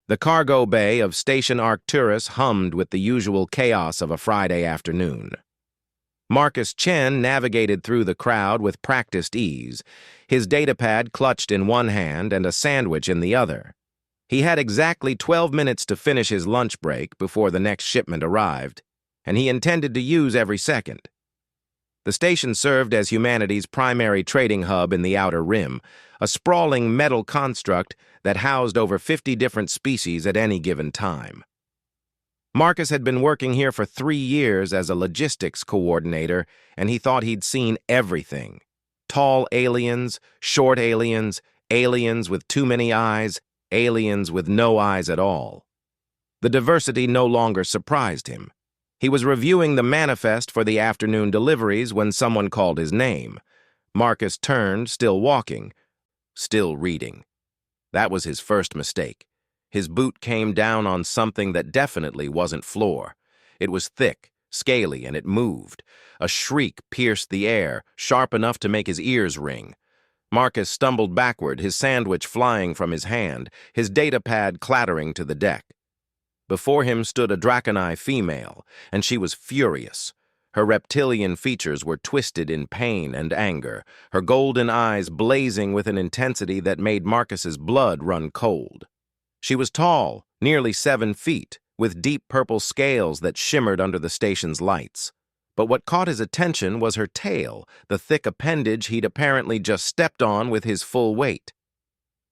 The cargo bay of Station Arcturus hummed with the usual chaos of a Friday afternoon. Marcus Chen navigated through the crowd with practiced ease, his datapad clutched in one hand and a sandwich in the other. He had exactly 12 minutes to finish his lunch break before the next shipment arrived, and he intended to use every second. The station served as humanity's primary trading hub in the Outer Rim, a sprawling metal construct that housed over 50 different species at any given time. Marcus had been working here for 3 years as a logistics coordinator, and he thought he'd seen everything. Tall aliens, short aliens, aliens with too many eyes, aliens with no eyes at all. The diversity no longer surprised him. He was reviewing the manifest for the afternoon deliveries when someone called his name. Marcus turned, still walking, still reading. That was his first mistake. His boot came down on something that definitely wasn't floor. It was thick, scaly, and it moved. A shriek pierced the air, sharp enough to make his ears ring. Marcus stumbled backward, his sandwich flying from his hand, his datapad clattering to the deck. Before him stood a Draconii female, and she was furious. Her reptilian features were twisted in pain and anger, her golden eyes blazing with an intensity that made Marcus's blood run cold. She was tall, nearly 7 feet, with deep purple scales that shimmered under the station's lights. But what caught his attention was her tail, the thick appendage he'd apparently just stepped on with his full weight.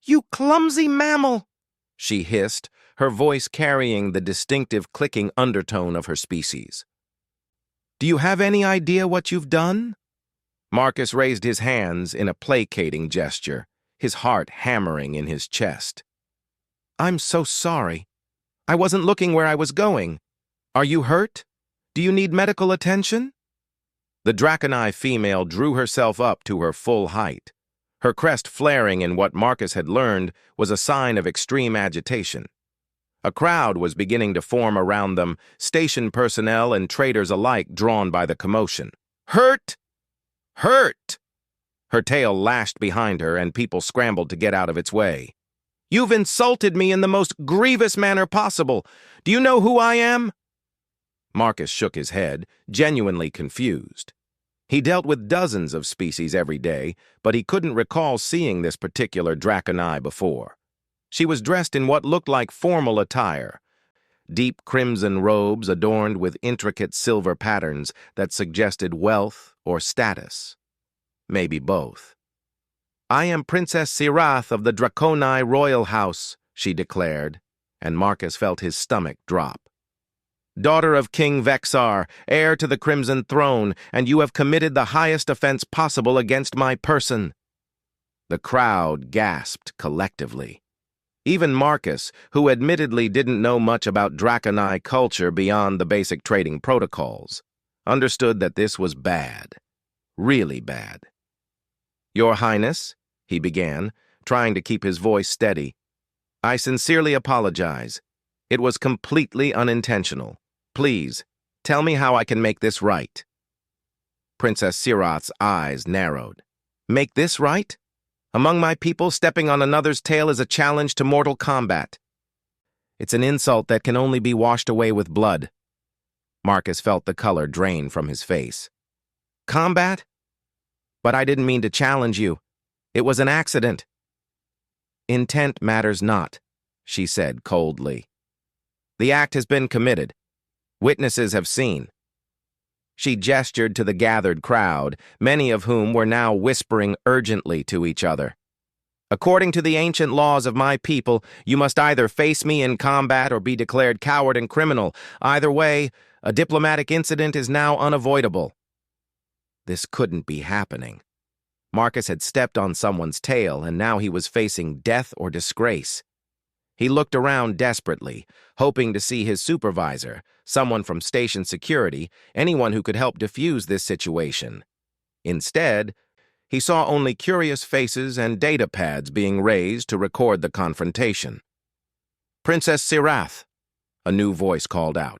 "You clumsy mammal!" she hissed, her voice carrying the distinctive clicking undertone of her species. "Do you have any idea what you've done?" Marcus raised his hands in a placating gesture, his heart hammering in his chest. "I'm so sorry. I wasn't looking where I was going. Are you hurt? Do you need medical attention?" The Draconii female drew herself up to her full height. Her crest flaring in what Marcus had learned was a sign of extreme agitation. A crowd was beginning to form around them, station personnel and traders alike drawn by the commotion. "Hurt! Hurt!" Her tail lashed behind her, and people scrambled to get out of its way. "You've insulted me in the most grievous manner possible. Do you know who I am?" Marcus shook his head, genuinely confused. He dealt with dozens of species every day, but he couldn't recall seeing this particular Draconii before. She was dressed in what looked like formal attire, deep crimson robes adorned with intricate silver patterns that suggested wealth or status. Maybe both. "I am Princess Sirath of the Draconii Royal House," she declared, and Marcus felt his stomach drop. "Daughter of King Vexar, heir to the Crimson Throne, and you have committed the highest offense possible against my person." The crowd gasped collectively. Even Marcus, who admittedly didn't know much about Draconii culture beyond the basic trading protocols, understood that this was bad. Really bad. "Your Highness," he began, trying to keep his voice steady, "I sincerely apologize. It was completely unintentional. Please, tell me how I can make this right." Princess Sirath's eyes narrowed. "Make this right? Among my people, stepping on another's tail is a challenge to mortal combat. It's an insult that can only be washed away with blood." Marcus felt the color drain from his face. "Combat? But I didn't mean to challenge you. It was an accident." "Intent matters not," she said coldly. "The act has been committed. Witnesses have seen." She gestured to the gathered crowd, many of whom were now whispering urgently to each other. "According to the ancient laws of my people, you must either face me in combat or be declared coward and criminal. Either way, a diplomatic incident is now unavoidable." This couldn't be happening. Marcus had stepped on someone's tail, and now he was facing death or disgrace. He looked around desperately, hoping to see his supervisor, someone from station security, anyone who could help defuse this situation. Instead, he saw only curious faces and data pads being raised to record the confrontation. "Princess Sirath," a new voice called out.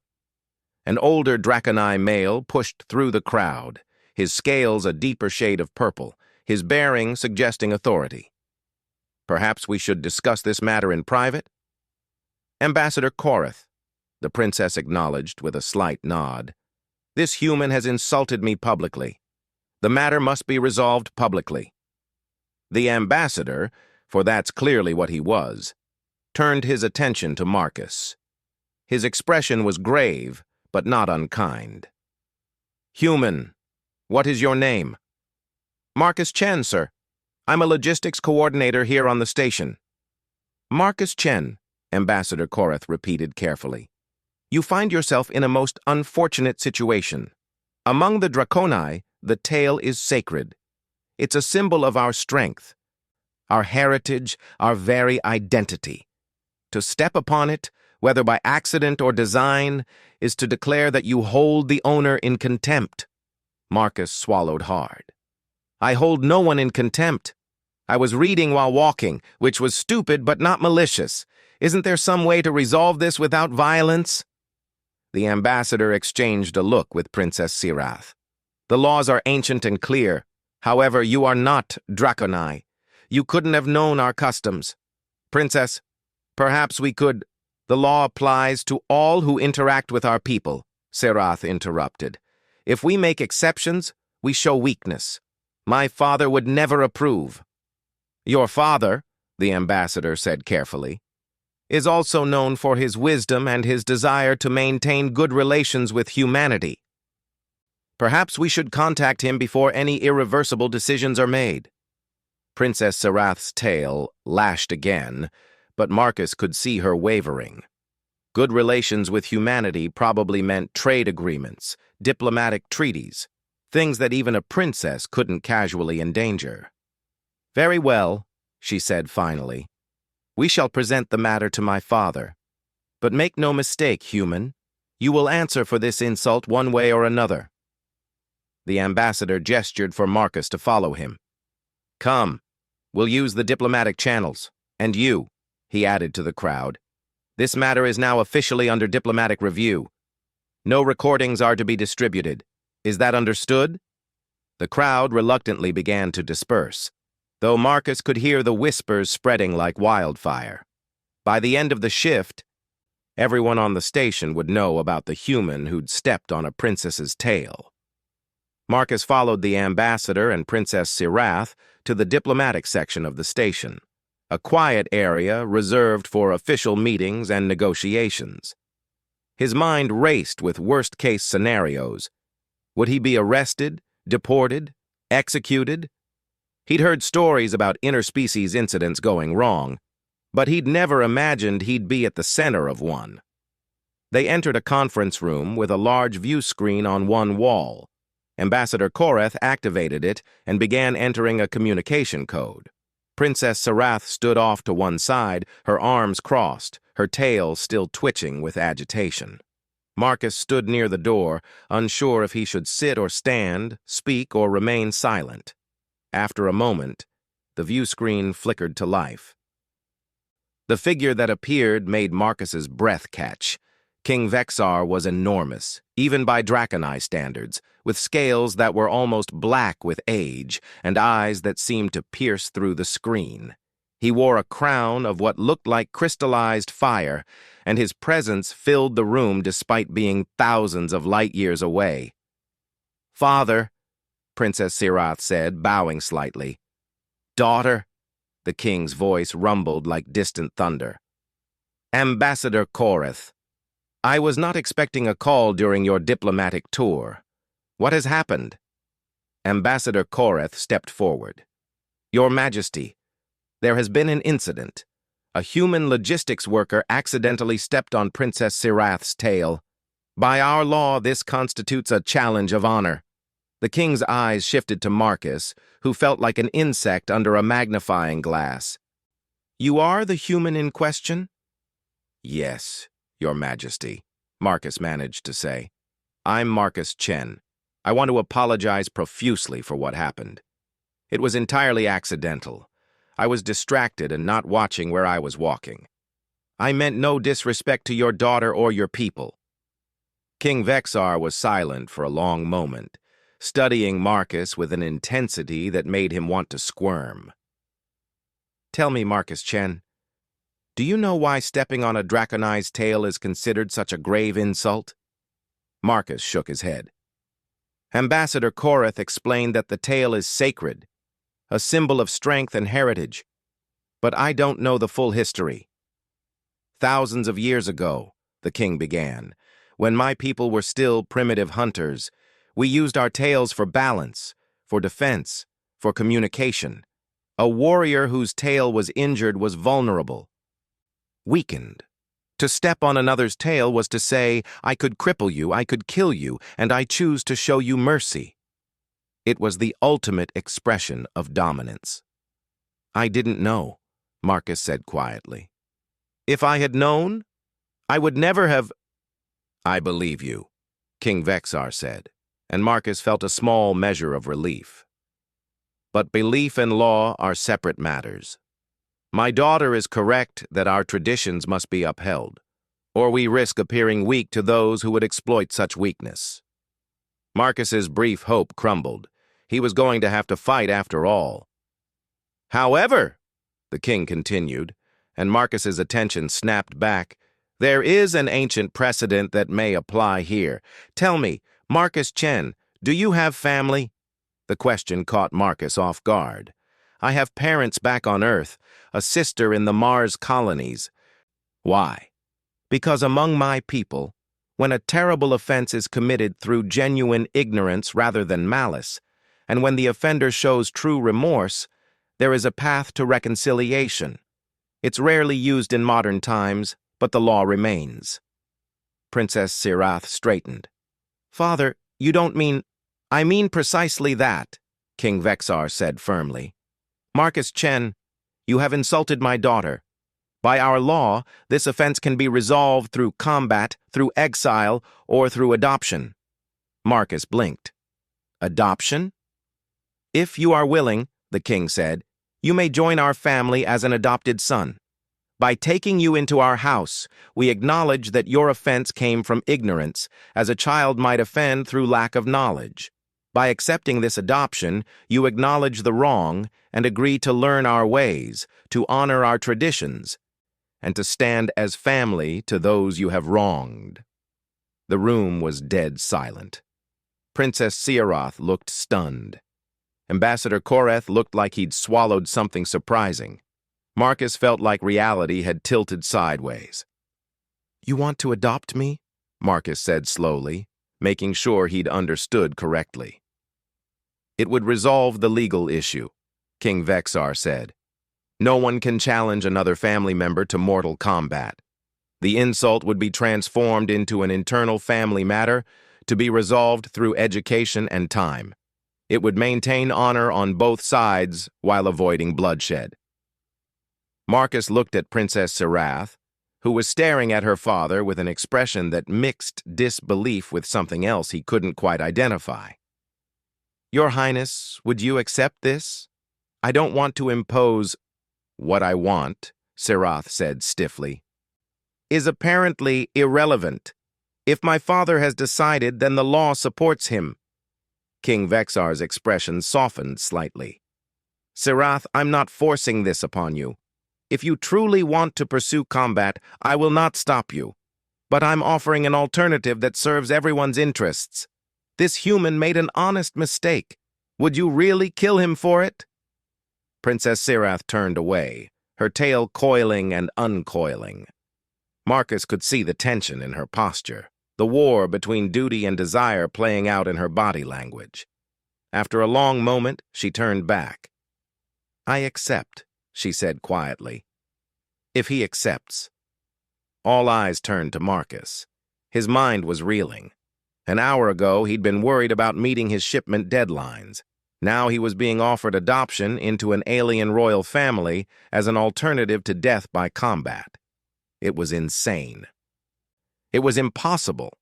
An older Draconii male pushed through the crowd, his scales a deeper shade of purple, his bearing suggesting authority. "Perhaps we should discuss this matter in private?" Ambassador Korath, the princess acknowledged with a slight nod. This human has insulted me publicly. The matter must be resolved publicly. The ambassador, for that's clearly what he was, turned his attention to Marcus. His expression was grave, but not unkind. Human, what is your name? Marcus Chen, sir. I'm a logistics coordinator here on the station. Marcus Chen, Ambassador Korath repeated carefully. You find yourself in a most unfortunate situation. Among the Draconi, the tail is sacred. It's a symbol of our strength, our heritage, our very identity. To step upon it, whether by accident or design, is to declare that you hold the owner in contempt. Marcus swallowed hard. I hold no one in contempt. I was reading while walking, which was stupid but not malicious. Isn't there some way to resolve this without violence? The ambassador exchanged a look with Princess Sirath. The laws are ancient and clear. However, you are not Draconi. You couldn't have known our customs. Princess, perhaps we could— The law applies to all who interact with our people, Sirath interrupted. If we make exceptions, we show weakness. My father would never approve. Your father, the ambassador said carefully, is also known for his wisdom and his desire to maintain good relations with humanity. Perhaps we should contact him before any irreversible decisions are made. Princess Sirath's tail lashed again, but Marcus could see her wavering. Good relations with humanity probably meant trade agreements, diplomatic treaties, things that even a princess couldn't casually endanger. Very well, she said finally. We shall present the matter to my father. But make no mistake, human. You will answer for this insult one way or another. The ambassador gestured for Marcus to follow him. Come, we'll use the diplomatic channels. And you, he added to the crowd. This matter is now officially under diplomatic review. No recordings are to be distributed. Is that understood? The crowd reluctantly began to disperse, though Marcus could hear the whispers spreading like wildfire. By the end of the shift, everyone on the station would know about the human who'd stepped on a princess's tail. Marcus followed the ambassador and Princess Sirath to the diplomatic section of the station, a quiet area reserved for official meetings and negotiations. His mind raced with worst-case scenarios. Would he be arrested, deported, executed? He'd heard stories about interspecies incidents going wrong, but he'd never imagined he'd be at the center of one. They entered a conference room with a large view screen on one wall. Ambassador Korath activated it and began entering a communication code. Princess Sirath stood off to one side, her arms crossed, her tail still twitching with agitation. Marcus stood near the door, unsure if he should sit or stand, speak or remain silent. After a moment, the view screen flickered to life. The figure that appeared made Marcus's breath catch. King Vexar was enormous, even by Draconi standards, with scales that were almost black with age and eyes that seemed to pierce through the screen. He wore a crown of what looked like crystallized fire, and his presence filled the room despite being thousands of light years away. Father, Princess Sirath said, bowing slightly. Daughter, the king's voice rumbled like distant thunder. Ambassador Korath, I was not expecting a call during your diplomatic tour. What has happened? Ambassador Korath stepped forward. Your Majesty, there has been an incident. A human logistics worker accidentally stepped on Princess Sirath's tail. By our law, this constitutes a challenge of honor. The king's eyes shifted to Marcus, who felt like an insect under a magnifying glass. You are the human in question? Yes, Your Majesty, Marcus managed to say. I'm Marcus Chen. I want to apologize profusely for what happened. It was entirely accidental. I was distracted and not watching where I was walking. I meant no disrespect to your daughter or your people. King Vexar was silent for a long moment, studying Marcus with an intensity that made him want to squirm. Tell me, Marcus Chen, Do you know why stepping on a draconized tail is considered such a grave insult? Marcus shook his head. Ambassador Korath explained that the tail is sacred, a symbol of strength and heritage. But I don't know the full history. Thousands of years ago, the king began, when my people were still primitive hunters, we used our tails for balance, for defense, for communication. A warrior whose tail was injured was vulnerable, weakened. To step on another's tail was to say, I could cripple you, I could kill you, and I choose to show you mercy. It was the ultimate expression of dominance. I didn't know, Marcus said quietly. If I had known, I would never have... I believe you, King Vexar said, and Marcus felt a small measure of relief. But belief and law are separate matters. My daughter is correct that our traditions must be upheld, or we risk appearing weak to those who would exploit such weakness. Marcus's brief hope crumbled. He was going to have to fight after all. However, the king continued, and Marcus's attention snapped back, there is an ancient precedent that may apply here. Tell me, Marcus Chen, do you have family? The question caught Marcus off guard. I have parents back on Earth, a sister in the Mars colonies. Why? Because among my people, when a terrible offense is committed through genuine ignorance rather than malice, and when the offender shows true remorse, there is a path to reconciliation. It's rarely used in modern times, but the law remains. Princess Sirath straightened. Father, you don't mean... I mean precisely that, King Vexar said firmly. Marcus Chen, you have insulted my daughter. By our law, this offense can be resolved through combat, through exile, or through adoption. Marcus blinked. Adoption? If you are willing, the king said, you may join our family as an adopted son. By taking you into our house, we acknowledge that your offense came from ignorance, as a child might offend through lack of knowledge. By accepting this adoption, you acknowledge the wrong and agree to learn our ways, to honor our traditions, and to stand as family to those you have wronged. The room was dead silent. Princess Sirath looked stunned. Ambassador Korath looked like he'd swallowed something surprising. Marcus felt like reality had tilted sideways. You want to adopt me? Marcus said slowly, making sure he'd understood correctly. It would resolve the legal issue, King Vexar said. No one can challenge another family member to mortal combat. The insult would be transformed into an internal family matter to be resolved through education and time. It would maintain honor on both sides while avoiding bloodshed. Marcus looked at Princess Sirath, who was staring at her father with an expression that mixed disbelief with something else he couldn't quite identify. Your Highness, would you accept this? I don't want to impose... What I want, Sirath said stiffly, is apparently irrelevant. If my father has decided, then the law supports him. King Vexar's expression softened slightly. Sirath, I'm not forcing this upon you. If you truly want to pursue combat, I will not stop you. But I'm offering an alternative that serves everyone's interests. This human made an honest mistake. Would you really kill him for it? Princess Sirath turned away, her tail coiling and uncoiling. Marcus could see the tension in her posture, the war between duty and desire playing out in her body language. After a long moment, she turned back. I accept, she said quietly. If he accepts. All eyes turned to Marcus. His mind was reeling. An hour ago, he'd been worried about meeting his shipment deadlines. Now he was being offered adoption into an alien royal family as an alternative to death by combat. It was insane. It was impossible.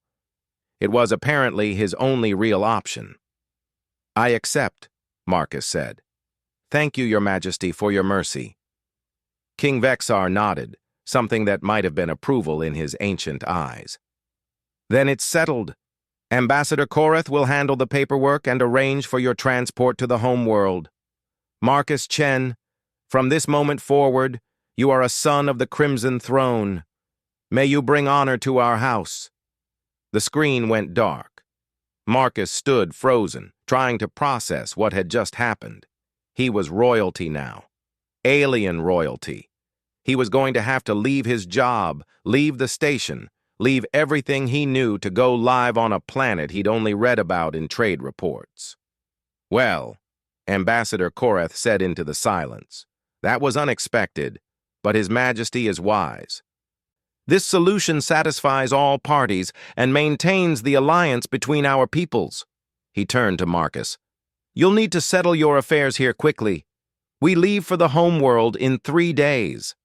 It was apparently his only real option. I accept, Marcus said. Thank you, Your Majesty, for your mercy. King Vexar nodded, something that might have been approval in his ancient eyes. Then it's settled. Ambassador Korath will handle the paperwork and arrange for your transport to the home world. Marcus Chen, from this moment forward, You are a son of the Crimson Throne. May you bring honor to our house." The screen went dark. Marcus stood frozen, trying to process what had just happened. He was royalty now. Alien royalty. He was going to have to leave his job, leave the station, leave everything he knew to go live on a planet he'd only read about in trade reports. "Well," Ambassador Korath said into the silence, "that was unexpected, but His Majesty is wise. This solution satisfies all parties and maintains the alliance between our peoples." He turned to Marcus. "You'll need to settle your affairs here quickly. We leave for the homeworld in 3 days."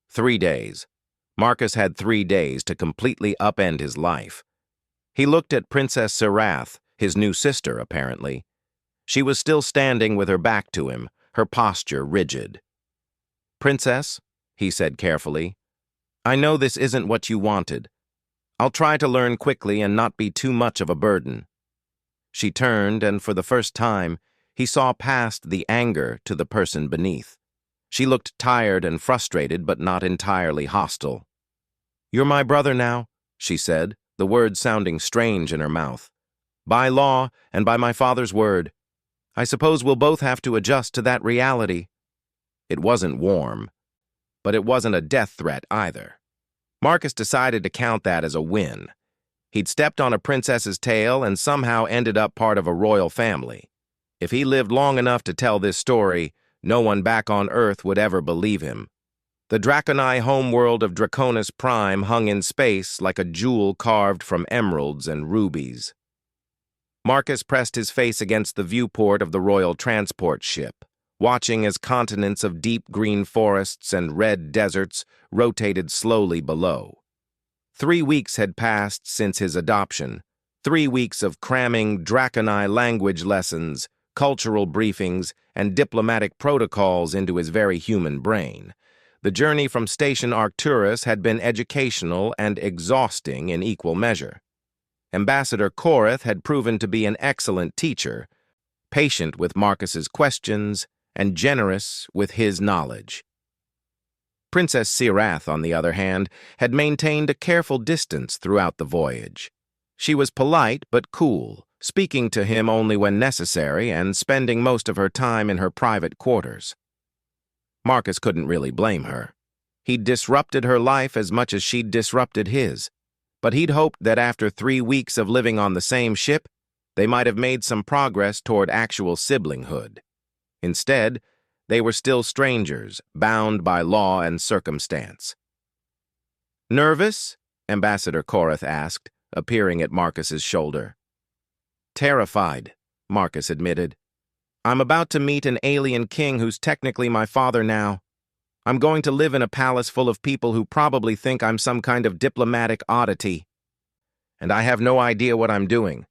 3 days. Marcus had 3 days to completely upend his life. He looked at Princess Serath, his new sister, apparently. She was still standing with her back to him, her posture rigid. "Princess," he said carefully, "I know this isn't what you wanted. I'll try to learn quickly and not be too much of a burden." She turned, and for the first time, he saw past the anger to the person beneath. She looked tired and frustrated, but not entirely hostile. "You're my brother now," she said, the words sounding strange in her mouth. "By law and by my father's word. I suppose we'll both have to adjust to that reality." It wasn't warm, but it wasn't a death threat either. Marcus decided to count that as a win. He'd stepped on a princess's tail and somehow ended up part of a royal family. If he lived long enough to tell this story, no one back on Earth would ever believe him. The Draconi homeworld of Draconis Prime hung in space like a jewel carved from emeralds and rubies. Marcus pressed his face against the viewport of the royal transport ship, watching as continents of deep green forests and red deserts rotated slowly below. 3 weeks had passed since his adoption, 3 weeks of cramming Draconi language lessons, cultural briefings, and diplomatic protocols into his very human brain. The journey from Station Arcturus had been educational and exhausting in equal measure. Ambassador Korath had proven to be an excellent teacher, patient with Marcus's questions and generous with his knowledge. Princess Serath, on the other hand, had maintained a careful distance throughout the voyage. She was polite but cool, speaking to him only when necessary and spending most of her time in her private quarters. Marcus couldn't really blame her. He'd disrupted her life as much as she'd disrupted his, but he'd hoped that after 3 weeks of living on the same ship, they might have made some progress toward actual siblinghood. Instead, they were still strangers, bound by law and circumstance. "Nervous?" Ambassador Korath asked, appearing at Marcus's shoulder. "Terrified," Marcus admitted. "I'm about to meet an alien king who's technically my father now. I'm going to live in a palace full of people who probably think I'm some kind of diplomatic oddity. And I have no idea what I'm doing."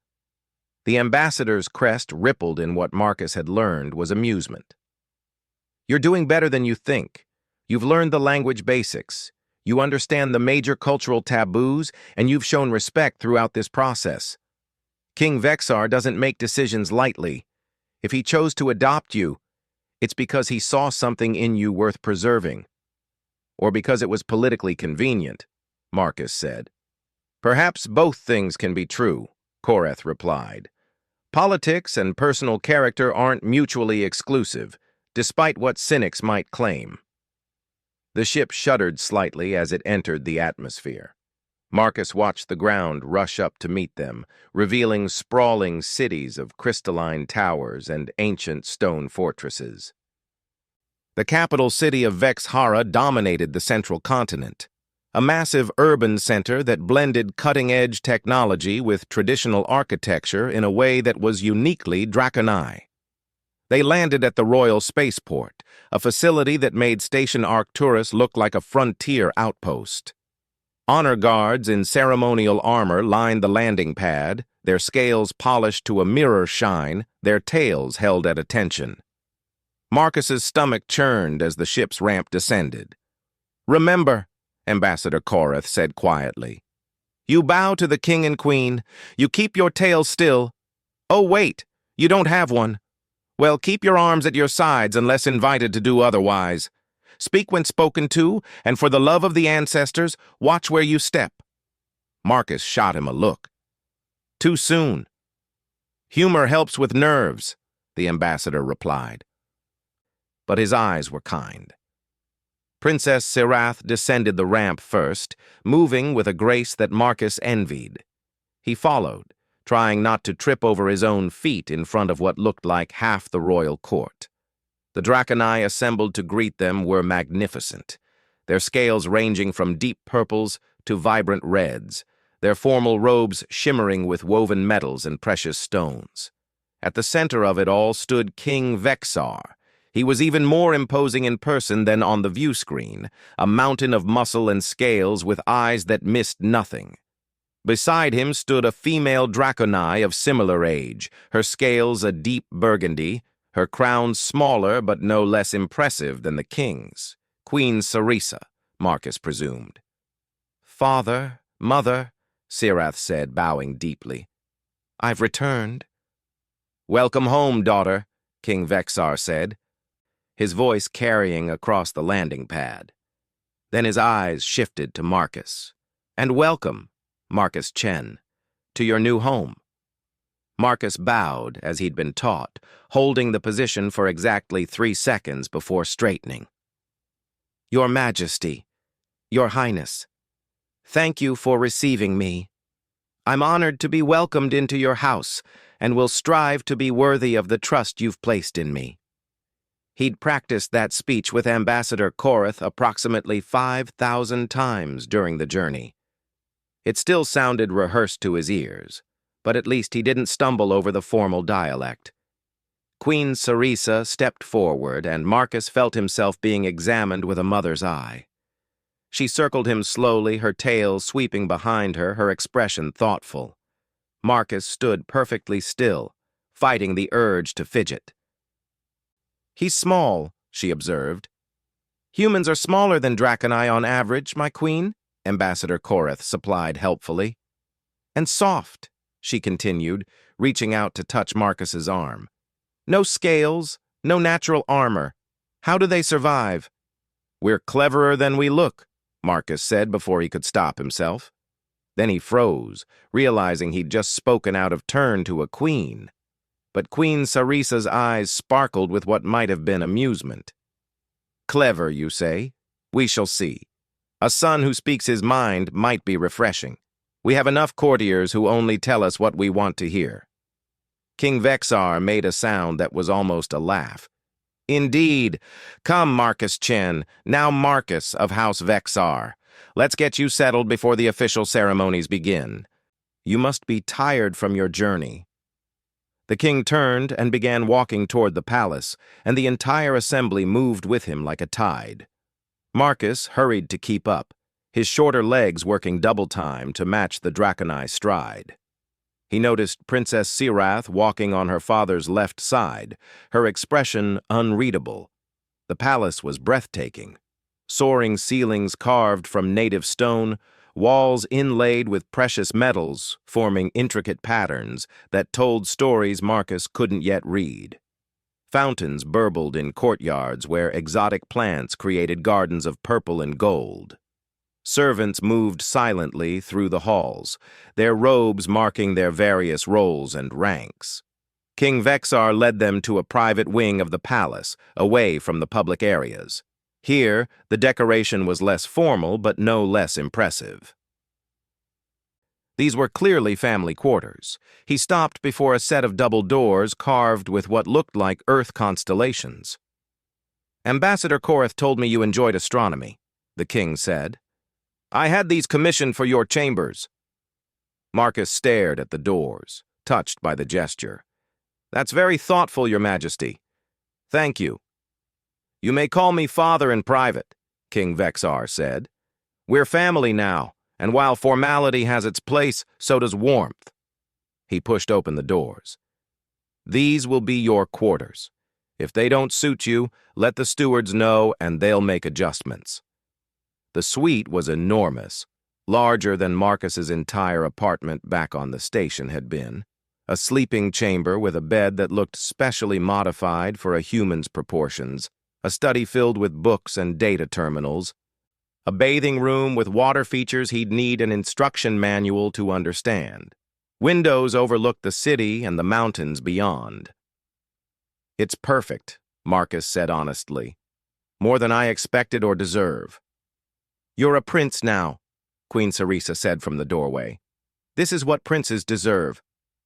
The ambassador's crest rippled in what Marcus had learned was amusement. "You're doing better than you think. You've learned the language basics. You understand the major cultural taboos, and you've shown respect throughout this process. King Vexar doesn't make decisions lightly. If he chose to adopt you, it's because he saw something in you worth preserving. Or because it was politically convenient," Marcus said. "Perhaps both things can be true," Korath replied. "Politics and personal character aren't mutually exclusive, despite what cynics might claim." The ship shuddered slightly as it entered the atmosphere. Marcus watched the ground rush up to meet them, revealing sprawling cities of crystalline towers and ancient stone fortresses. The capital city of Vexhara dominated the central continent, a massive urban center that blended cutting-edge technology with traditional architecture in a way that was uniquely Draconi. They landed at the Royal Spaceport, a facility that made Station Arcturus look like a frontier outpost. Honor guards in ceremonial armor lined the landing pad, their scales polished to a mirror shine, their tails held at attention. Marcus's stomach churned as the ship's ramp descended. "Remember," Ambassador Korath said quietly, "you bow to the king and queen, you keep your tail still. Oh, wait, you don't have one. Well, keep your arms at your sides unless invited to do otherwise. Speak when spoken to, and for the love of the ancestors, watch where you step." Marcus shot him a look. "Too soon." "Humor helps with nerves," the ambassador replied. But his eyes were kind. Princess Sirath descended the ramp first, moving with a grace that Marcus envied. He followed, trying not to trip over his own feet in front of what looked like half the royal court. The Draconi assembled to greet them were magnificent, their scales ranging from deep purples to vibrant reds, their formal robes shimmering with woven metals and precious stones. At the center of it all stood King Vexar. He was even more imposing in person than on the view screen, a mountain of muscle and scales with eyes that missed nothing. Beside him stood a female Draconi of similar age, her scales a deep burgundy, her crown smaller but no less impressive than the king's. Queen Sarisa, Marcus presumed. "Father, mother," Sirath said, bowing deeply. "I've returned." "Welcome home, daughter," King Vexar said, his voice carrying across the landing pad. Then his eyes shifted to Marcus. "And welcome, Marcus Chen, to your new home." Marcus bowed as he'd been taught, holding the position for exactly 3 seconds before straightening. "Your Majesty, Your Highness, thank you for receiving me. I'm honored to be welcomed into your house and will strive to be worthy of the trust you've placed in me." He'd practiced that speech with Ambassador Korath approximately 5,000 times during the journey. It still sounded rehearsed to his ears, but at least he didn't stumble over the formal dialect. Queen Sarisa stepped forward, and Marcus felt himself being examined with a mother's eye. She circled him slowly, her tail sweeping behind her, her expression thoughtful. Marcus stood perfectly still, fighting the urge to fidget. "He's small," she observed. "Humans are smaller than Draconi on average, my queen," Ambassador Korath supplied helpfully. "And soft," she continued, reaching out to touch Marcus's arm. "No scales, no natural armor. How do they survive?" "We're cleverer than we look," Marcus said before he could stop himself. Then he froze, realizing he'd just spoken out of turn to a queen. But Queen Sarisa's eyes sparkled with what might have been amusement. "Clever, you say? We shall see. A son who speaks his mind might be refreshing. We have enough courtiers who only tell us what we want to hear." King Vexar made a sound that was almost a laugh. "Indeed. Come, Marcus Chen, now Marcus of House Vexar. Let's get you settled before the official ceremonies begin. You must be tired from your journey." The king turned and began walking toward the palace, and the entire assembly moved with him like a tide. Marcus hurried to keep up, his shorter legs working double time to match the Draconi stride. He noticed Princess Sirath walking on her father's left side, her expression unreadable. The palace was breathtaking. Soaring ceilings carved from native stone, walls inlaid with precious metals, forming intricate patterns that told stories Marcus couldn't yet read. Fountains burbled in courtyards where exotic plants created gardens of purple and gold. Servants moved silently through the halls, their robes marking their various roles and ranks. King Vexar led them to a private wing of the palace, away from the public areas. Here, the decoration was less formal but no less impressive. These were clearly family quarters. He stopped before a set of double doors carved with what looked like Earth constellations. "Ambassador Korath told me you enjoyed astronomy," the king said. "I had these commissioned for your chambers." Marcus stared at the doors, touched by the gesture. "That's very thoughtful, Your Majesty. Thank you." "You may call me father in private," King Vexar said. "We're family now, and while formality has its place, so does warmth." He pushed open the doors. "These will be your quarters. If they don't suit you, let the stewards know and they'll make adjustments." The suite was enormous, larger than Marcus's entire apartment back on the station had been. A sleeping chamber with a bed that looked specially modified for a human's proportions, a study filled with books and data terminals, a bathing room with water features he'd need an instruction manual to understand. Windows overlooked the city and the mountains beyond. "It's perfect," Marcus said honestly. "More than I expected or deserve." "You're a prince now," Queen Sarisa said from the doorway. "This is what princes deserve.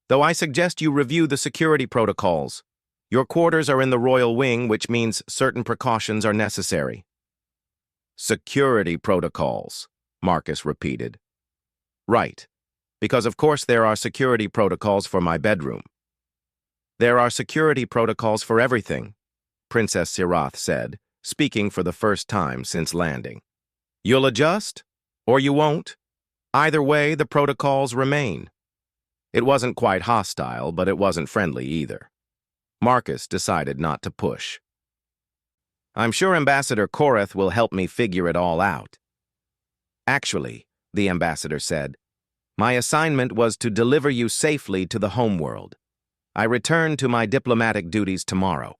Though I suggest you review the security protocols. Your quarters are in the royal wing, which means certain precautions are necessary." "Security protocols," Marcus repeated. "Right, because of course there are security protocols for my bedroom." "There are security protocols for everything," Princess Sirath said, speaking for the first time since landing. "You'll adjust, or you won't. Either way, the protocols remain." It wasn't quite hostile, but it wasn't friendly either. Marcus decided not to push. "I'm sure Ambassador Korath will help me figure it all out." "Actually," the ambassador said, "my assignment was to deliver you safely to the homeworld. I return to my diplomatic duties tomorrow.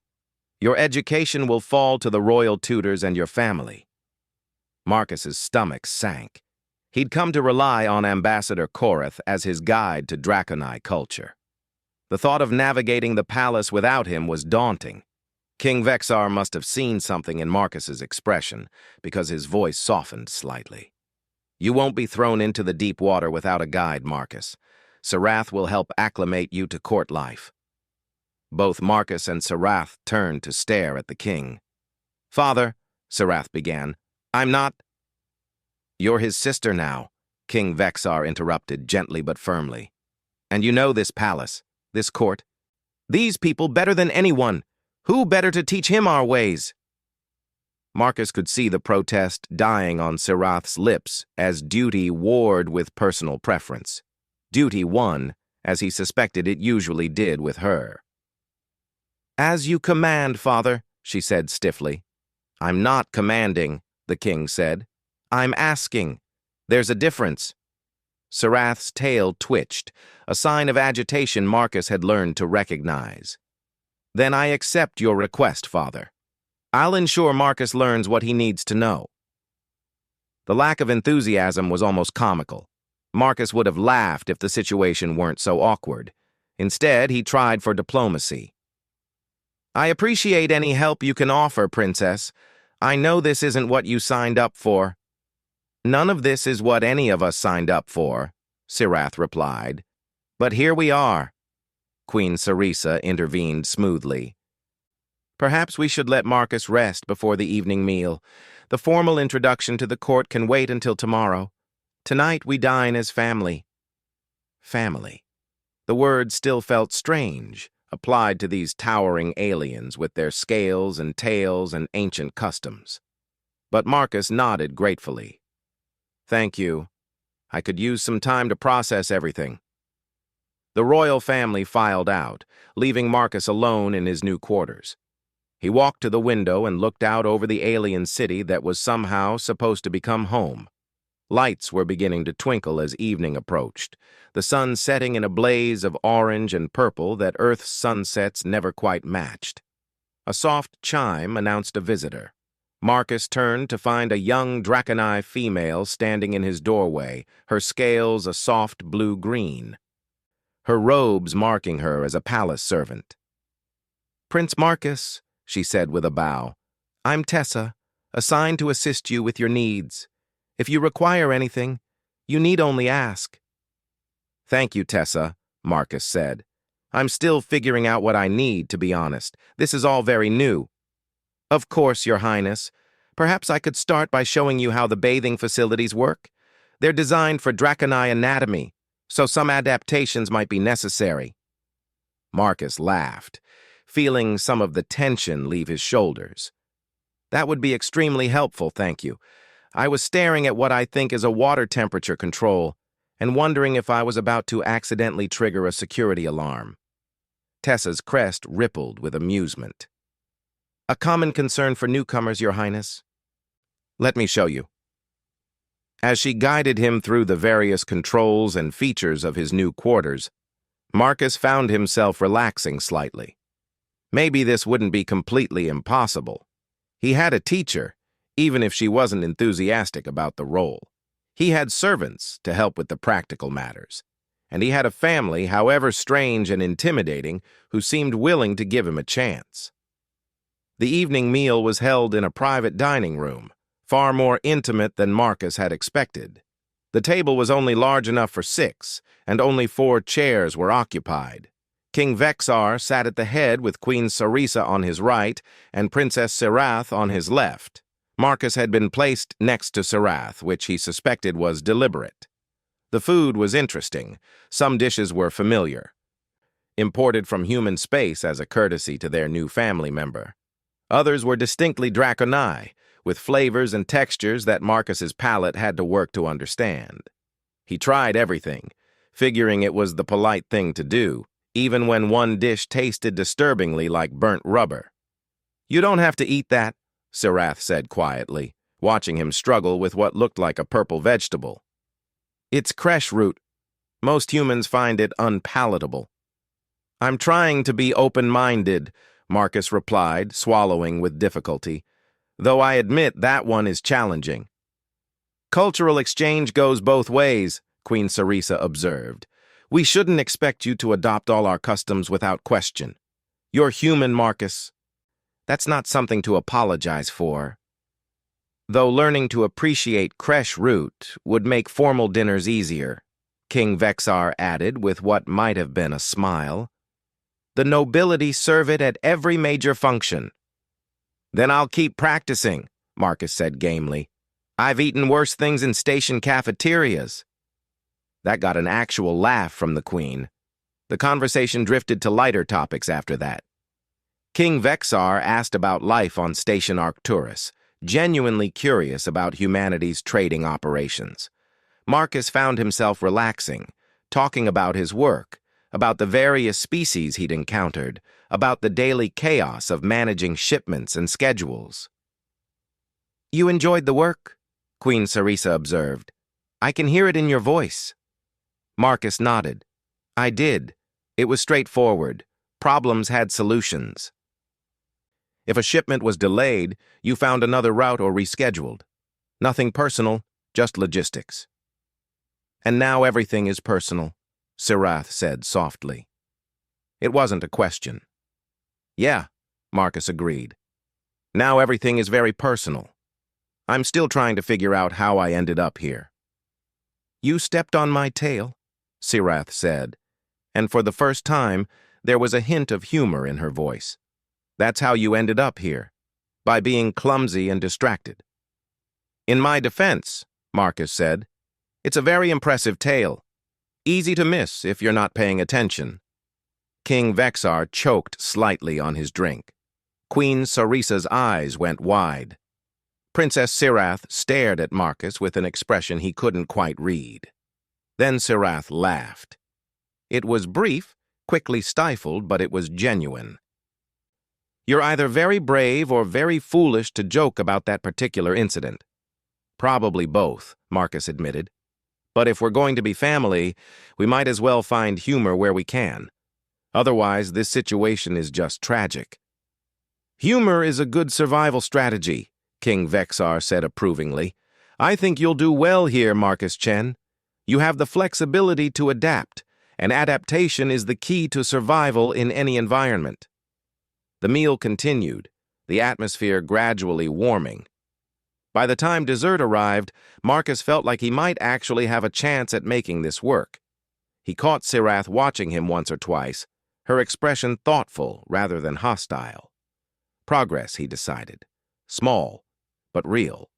Your education will fall to the royal tutors and your family." Marcus's stomach sank. He'd come to rely on Ambassador Korath as his guide to Draconai culture. The thought of navigating the palace without him was daunting. King Vexar must have seen something in Marcus's expression, because his voice softened slightly. "You won't be thrown into the deep water without a guide, Marcus. Sirath will help acclimate you to court life." Both Marcus and Sirath turned to stare at the king. "Father," Sirath began, "I'm not—" "You're his sister now," King Vexar interrupted gently but firmly. "And you know this palace, this court. These people better than anyone. Who better to teach him our ways?" Marcus could see the protest dying on Sirath's lips as duty warred with personal preference. Duty won, as he suspected it usually did with her. "As you command, father," she said stiffly. "I'm not commanding," the king said. "I'm asking. There's a difference." Sirath's tail twitched, a sign of agitation Marcus had learned to recognize. "Then I accept your request, father. I'll ensure Marcus learns what he needs to know." The lack of enthusiasm was almost comical. Marcus would have laughed if the situation weren't so awkward. Instead, he tried for diplomacy. "I appreciate any help you can offer, Princess. I know this isn't what you signed up for." "None of this is what any of us signed up for," Sirath replied. "But here we are." Queen Sarisa intervened smoothly. "Perhaps we should let Marcus rest before the evening meal. The formal introduction to the court can wait until tomorrow. Tonight we dine as family." Family. The word still felt strange, applied to these towering aliens with their scales and tails and ancient customs. But Marcus nodded gratefully. "Thank you. I could use some time to process everything." The royal family filed out, leaving Marcus alone in his new quarters. He walked to the window and looked out over the alien city that was somehow supposed to become home. Lights were beginning to twinkle as evening approached, the sun setting in a blaze of orange and purple that Earth's sunsets never quite matched. A soft chime announced a visitor. Marcus turned to find a young Draconai female standing in his doorway, her scales a soft blue-green, her robes marking her as a palace servant. "Prince Marcus," she said with a bow, "I'm Tessa, assigned to assist you with your needs. If you require anything, you need only ask." "Thank you, Tessa," Marcus said. "I'm still figuring out what I need, to be honest. This is all very new." "Of course, Your Highness. Perhaps I could start by showing you how the bathing facilities work. They're designed for Draconai anatomy, so some adaptations might be necessary." Marcus laughed, feeling some of the tension leave his shoulders. "That would be extremely helpful, thank you. I was staring at what I think is a water temperature control and wondering if I was about to accidentally trigger a security alarm." Tessa's crest rippled with amusement. "A common concern for newcomers, Your Highness." "Let me show you." As she guided him through the various controls and features of his new quarters, Marcus found himself relaxing slightly. Maybe this wouldn't be completely impossible. He had a teacher, even if she wasn't enthusiastic about the role. He had servants to help with the practical matters. And he had a family, however strange and intimidating, who seemed willing to give him a chance. The evening meal was held in a private dining room, far more intimate than Marcus had expected. The table was only large enough for 6, and only 4 chairs were occupied. King Vexar sat at the head with Queen Sarisa on his right and Princess Sirath on his left. Marcus had been placed next to Sirath, which he suspected was deliberate. The food was interesting. Some dishes were familiar, imported from human space as a courtesy to their new family member. Others were distinctly Draconi, with flavors and textures that Marcus's palate had to work to understand. He tried everything, figuring it was the polite thing to do, even when one dish tasted disturbingly like burnt rubber. "You don't have to eat that," Sirath said quietly, watching him struggle with what looked like a purple vegetable. "It's creche root. Most humans find it unpalatable." "I'm trying to be open-minded," Marcus replied, swallowing with difficulty, "though I admit that one is challenging." "Cultural exchange goes both ways," Queen Sarisa observed. "We shouldn't expect you to adopt all our customs without question. You're human, Marcus. That's not something to apologize for. Though learning to appreciate creche root would make formal dinners easier," King Vexar added with what might have been a smile. "The nobility serve it at every major function." "Then I'll keep practicing," Marcus said gamely. "I've eaten worse things in station cafeterias." That got an actual laugh from the Queen. The conversation drifted to lighter topics after that. King Vexar asked about life on Station Arcturus, genuinely curious about humanity's trading operations. Marcus found himself relaxing, talking about his work, about the various species he'd encountered, about the daily chaos of managing shipments and schedules. "You enjoyed the work?" Queen Sarisa observed. "I can hear it in your voice." Marcus nodded. "I did. It was straightforward. Problems had solutions. If a shipment was delayed, you found another route or rescheduled. Nothing personal, just logistics." "And now everything is personal," Sirath said softly. It wasn't a question. "Yeah," Marcus agreed. "Now everything is very personal. I'm still trying to figure out how I ended up here." "You stepped on my tail," Sirath said, and for the first time, there was a hint of humor in her voice. "That's how you ended up here, by being clumsy and distracted." "In my defense," Marcus said, "it's a very impressive tale. Easy to miss if you're not paying attention." King Vexar choked slightly on his drink. Queen Sarisa's eyes went wide. Princess Sirath stared at Marcus with an expression he couldn't quite read. Then Sirath laughed. It was brief, quickly stifled, but it was genuine. "You're either very brave or very foolish to joke about that particular incident." "Probably both," Marcus admitted. "But if we're going to be family, we might as well find humor where we can. Otherwise, this situation is just tragic." "Humor is a good survival strategy," King Vexar said approvingly. "I think you'll do well here, Marcus Chen. You have the flexibility to adapt, and adaptation is the key to survival in any environment." The meal continued, the atmosphere gradually warming. By the time dessert arrived, Marcus felt like he might actually have a chance at making this work. He caught Sirath watching him once or twice, her expression thoughtful rather than hostile. Progress, he decided. Small, but real.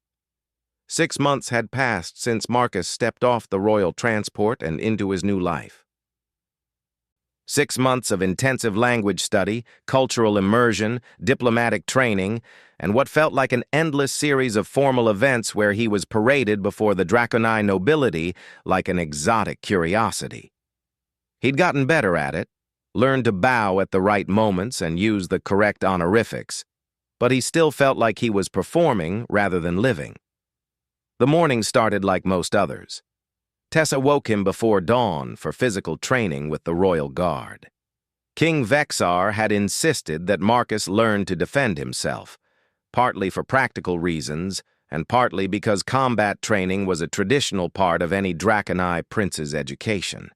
6 months had passed since Marcus stepped off the royal transport and into his new life. 6 months of intensive language study, cultural immersion, diplomatic training, and what felt like an endless series of formal events where he was paraded before the Draconi nobility like an exotic curiosity. He'd gotten better at it, learned to bow at the right moments and use the correct honorifics, but he still felt like he was performing rather than living. The morning started like most others. Tessa woke him before dawn for physical training with the Royal Guard. King Vexar had insisted that Marcus learn to defend himself, partly for practical reasons, and partly because combat training was a traditional part of any Draconai prince's education.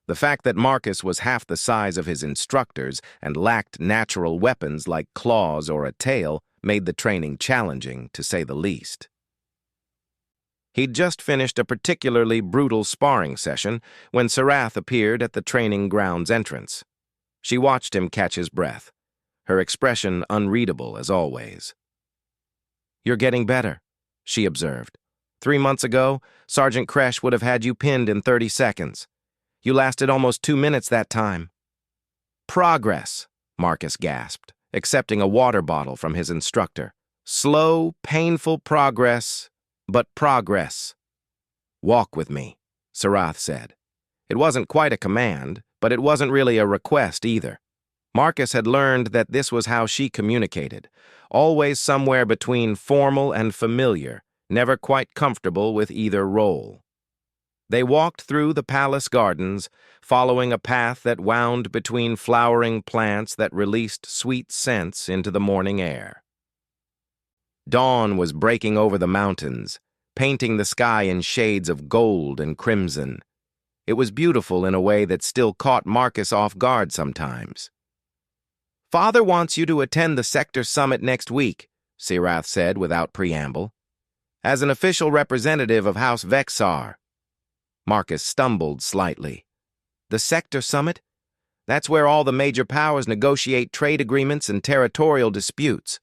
The fact that Marcus was half the size of his instructors and lacked natural weapons like claws or a tail made the training challenging, to say the least. He'd just finished a particularly brutal sparring session when Sarath appeared at the training grounds entrance. She watched him catch his breath, her expression unreadable as always. "You're getting better," she observed. 3 months ago, Sergeant Kresh would have had you pinned in 30 seconds. You lasted almost 2 minutes that time. "Progress," Marcus gasped, accepting a water bottle from his instructor. "Slow, painful progress, but progress." "Walk with me," Sarath said. It wasn't quite a command, but it wasn't really a request either. Marcus had learned that this was how she communicated, always somewhere between formal and familiar, never quite comfortable with either role. They walked through the palace gardens, following a path that wound between flowering plants that released sweet scents into the morning air. Dawn was breaking over the mountains, painting the sky in shades of gold and crimson. It was beautiful in a way that still caught Marcus off guard sometimes. "Father wants you to attend the sector summit next week," Sirath said without preamble. "As an official representative of House Vexar." Marcus stumbled slightly. "The sector summit? That's where all the major powers negotiate trade agreements and territorial disputes.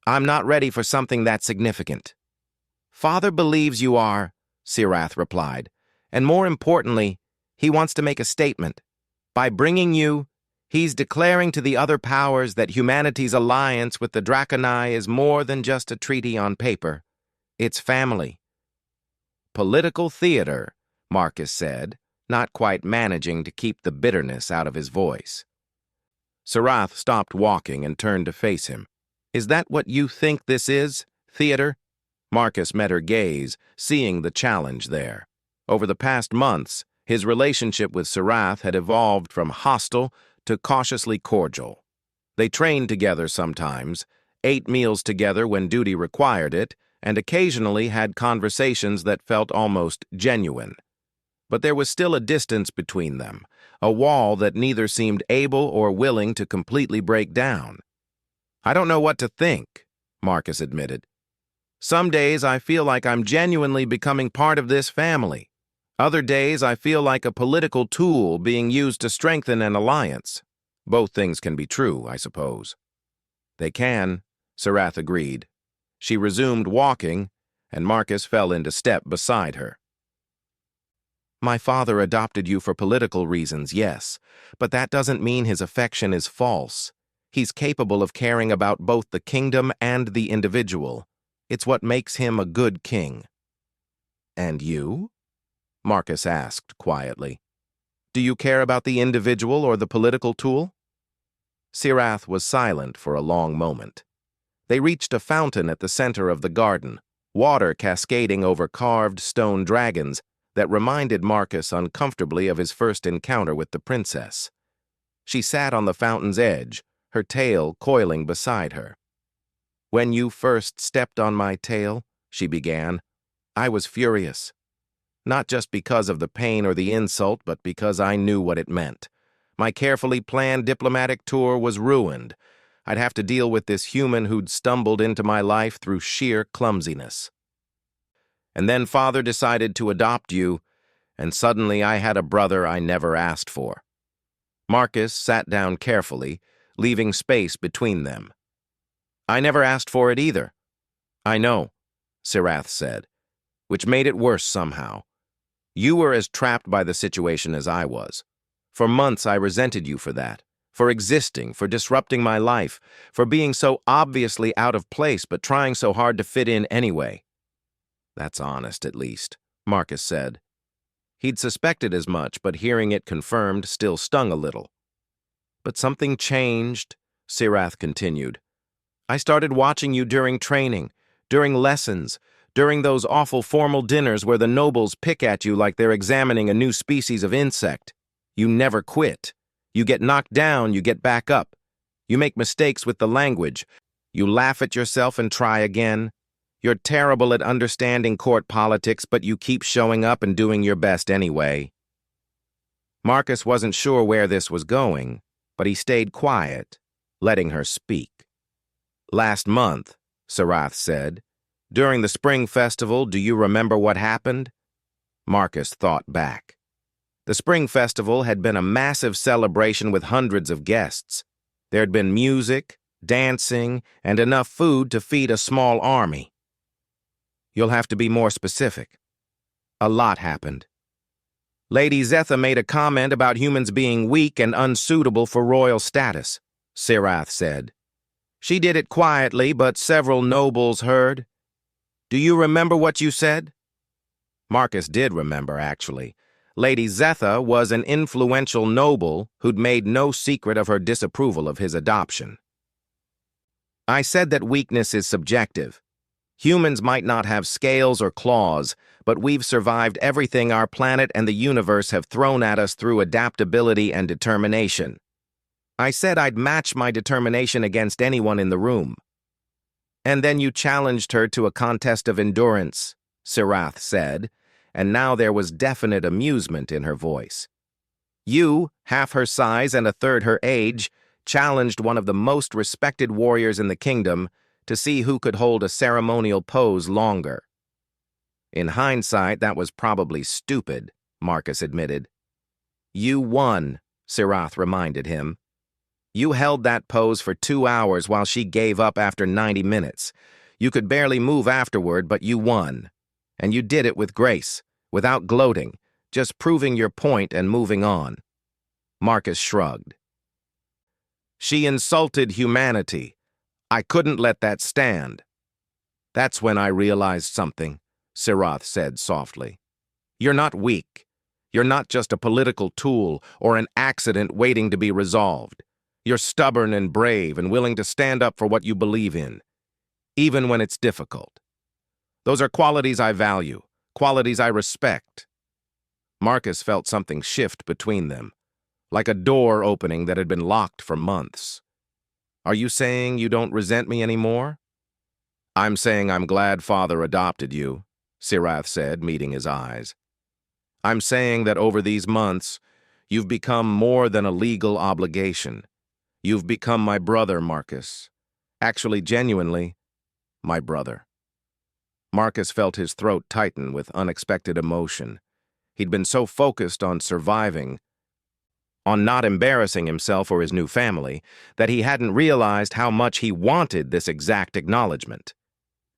I'm not ready for something that significant." "Father believes you are," Sirath replied, "and more importantly, he wants to make a statement. By bringing you, he's declaring to the other powers that humanity's alliance with the Draconai is more than just a treaty on paper. It's family." "Political theater," Marcus said, not quite managing to keep the bitterness out of his voice. Sarath stopped walking and turned to face him. "Is that what you think this is, theater?" Marcus met her gaze, seeing the challenge there. Over the past months, his relationship with Sarath had evolved from hostile to cautiously cordial. They trained together sometimes, ate meals together when duty required it, and occasionally had conversations that felt almost genuine. But there was still a distance between them, a wall that neither seemed able or willing to completely break down. "I don't know what to think," Marcus admitted. "Some days I feel like I'm genuinely becoming part of this family. Other days I feel like a political tool being used to strengthen an alliance. Both things can be true, I suppose." "They can," Sarath agreed. She resumed walking, and Marcus fell into step beside her. "My father adopted you for political reasons, yes, but that doesn't mean his affection is false. He's capable of caring about both the kingdom and the individual. It's what makes him a good king." "And you?" Marcus asked quietly. "Do you care about the individual or the political tool?" Sirath was silent for a long moment. They reached a fountain at the center of the garden, water cascading over carved stone dragons that reminded Marcus uncomfortably of his first encounter with the princess. She sat on the fountain's edge, her tail coiling beside her. "When you first stepped on my tail," she began, "I was furious. Not just because of the pain or the insult, but because I knew what it meant. My carefully planned diplomatic tour was ruined. I'd have to deal with this human who'd stumbled into my life through sheer clumsiness. And then Father decided to adopt you, and suddenly I had a brother I never asked for." Marcus sat down carefully, leaving space between them. "I never asked for it either." "I know," Sirath said, "which made it worse somehow. You were as trapped by the situation as I was. For months I resented you for that, for existing, for disrupting my life, for being so obviously out of place but trying so hard to fit in anyway." "That's honest, at least," Marcus said. He'd suspected as much, but hearing it confirmed still stung a little. "But something changed," Sirath continued. "I started watching you during training, during lessons, during those awful formal dinners where the nobles pick at you like they're examining a new species of insect. You never quit. You get knocked down, you get back up. You make mistakes with the language, You laugh at yourself and try again. You're terrible at understanding court politics, but you keep showing up and doing your best anyway. Marcus wasn't sure where this was going, but he stayed quiet, letting her speak. Last month, Sarath said, during the spring festival, do you remember what happened? Marcus thought back. The spring festival had been a massive celebration with hundreds of guests. There had been music, dancing, and enough food to feed a small army. You'll have to be more specific. A lot happened. Lady Zetha made a comment about humans being weak and unsuitable for royal status, Sarath said. She did it quietly, but several nobles heard. Do you remember what you said? Marcus did remember, actually. Lady Zetha was an influential noble who'd made no secret of her disapproval of his adoption. I said that weakness is subjective. Humans might not have scales or claws, but we've survived everything our planet and the universe have thrown at us through adaptability and determination. I said I'd match my determination against anyone in the room. And then you challenged her to a contest of endurance, Sarath said, and now there was definite amusement in her voice. You, half her size and a third her age, challenged one of the most respected warriors in the kingdom to see who could hold a ceremonial pose longer. In hindsight, that was probably stupid, Marcus admitted. You won, Sarath reminded him. You held that pose for 2 hours while she gave up after 90 minutes. You could barely move afterward, but you won. And you did it with grace, without gloating, just proving your point and moving on. Marcus shrugged. She insulted humanity. I couldn't let that stand. That's when I realized something, Sarath said softly. You're not weak. You're not just a political tool or an accident waiting to be resolved. You're stubborn and brave and willing to stand up for what you believe in, even when it's difficult. Those are qualities I value, qualities I respect. Marcus felt something shift between them, like a door opening that had been locked for months. Are you saying you don't resent me anymore? I'm saying I'm glad Father adopted you, Sarath said, meeting his eyes. I'm saying that over these months, you've become more than a legal obligation. You've become my brother, Marcus. Actually, genuinely, my brother. Marcus felt his throat tighten with unexpected emotion. He'd been so focused on surviving, on not embarrassing himself or his new family, that he hadn't realized how much he wanted this exact acknowledgement.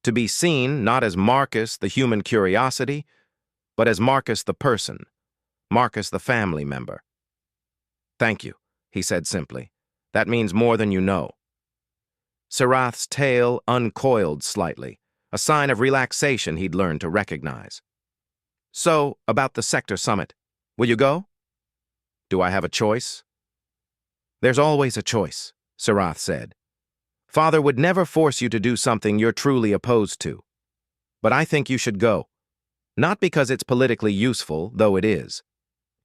To be seen not as Marcus, the human curiosity, but as Marcus the person, Marcus the family member. Thank you, he said simply. That means more than you know. Sarath's tail uncoiled slightly, a sign of relaxation he'd learned to recognize. So, about the sector summit. Will you go? Do I have a choice? There's always a choice, Sarath said. Father would never force you to do something you're truly opposed to. But I think you should go. Not because it's politically useful, though it is,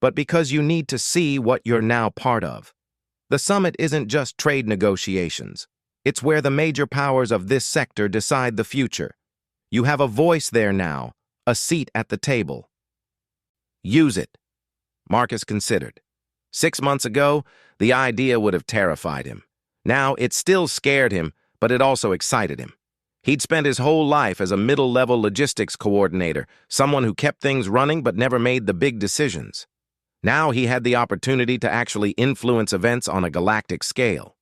but because you need to see what you're now part of. The summit isn't just trade negotiations. It's where the major powers of this sector decide the future. You have a voice there now, a seat at the table. Use it. Marcus considered. 6 months ago, the idea would have terrified him. Now, it still scared him, but it also excited him. He'd spent his whole life as a middle-level logistics coordinator, someone who kept things running but never made the big decisions. Now he had the opportunity to actually influence events on a galactic scale.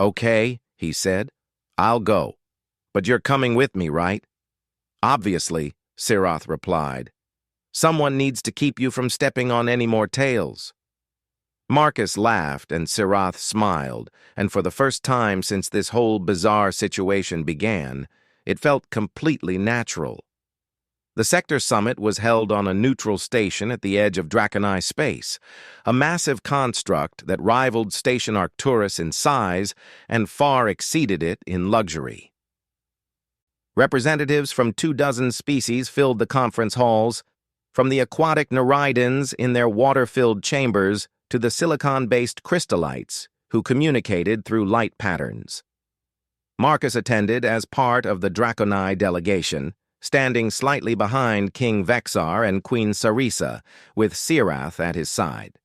Okay, he said, I'll go. But you're coming with me, right? Obviously, Sarath replied. Someone needs to keep you from stepping on any more tails. Marcus laughed and Sarath smiled, and for the first time since this whole bizarre situation began, it felt completely natural. The sector summit was held on a neutral station at the edge of Draconai space, a massive construct that rivaled Station Arcturus in size and far exceeded it in luxury. Representatives from 24 species filled the conference halls, from the aquatic Nereidans in their water-filled chambers to the silicon-based crystallites who communicated through light patterns. Marcus attended as part of the Draconi delegation, standing slightly behind King Vexar and Queen Sarisa, with Sirath at his side.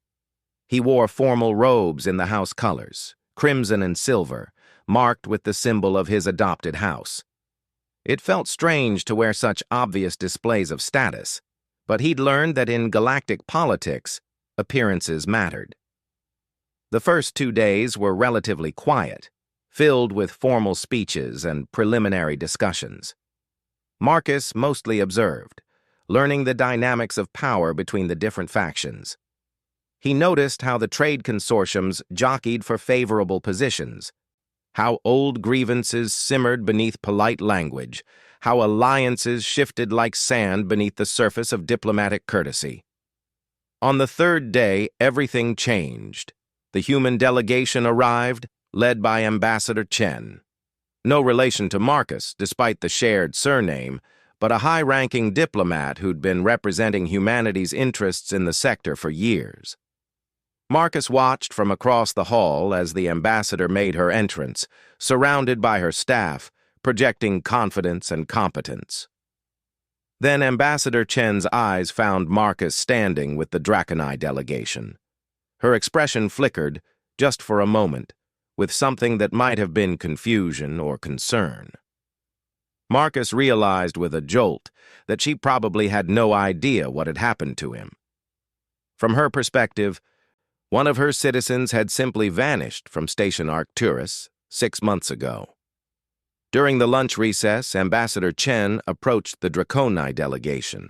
He wore formal robes in the house colors, crimson and silver, marked with the symbol of his adopted house. It felt strange to wear such obvious displays of status, but he'd learned that in galactic politics, appearances mattered. The first 2 days were relatively quiet, filled with formal speeches and preliminary discussions. Marcus mostly observed, learning the dynamics of power between the different factions. He noticed how the trade consortiums jockeyed for favorable positions, how old grievances simmered beneath polite language, how alliances shifted like sand beneath the surface of diplomatic courtesy. On the third day, everything changed. The human delegation arrived, led by Ambassador Chen. No relation to Marcus, despite the shared surname, but a high-ranking diplomat who'd been representing humanity's interests in the sector for years. Marcus watched from across the hall as the ambassador made her entrance, surrounded by her staff, projecting confidence and competence. Then Ambassador Chen's eyes found Marcus standing with the Draconi delegation. Her expression flickered, just for a moment, with something that might have been confusion or concern. Marcus realized with a jolt that she probably had no idea what had happened to him. From her perspective, one of her citizens had simply vanished from Station Arcturus 6 months ago. During the lunch recess, Ambassador Chen approached the Draconi delegation.